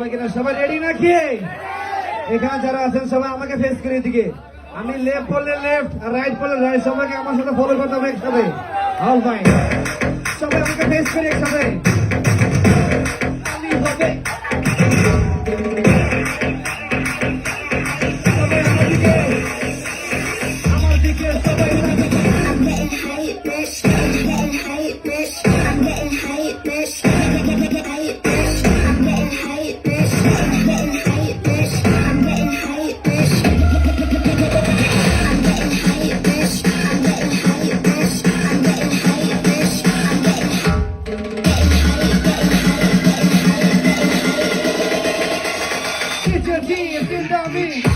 সবাই রেডি নাকি? এখানে যারা আছেন সবাই আমাকে ফেস করে দিকে। আমি লেফট বললে লেফট আর রাইট বললে রাইট, সবাইকে আমার সাথে ফলো করতে হবে একসাথে। অল ফাইন, সবাই আমাকে ফেস করে একসাথে। আমি হবে সবাই আমার দিকে সবাই It's your team, it's in me.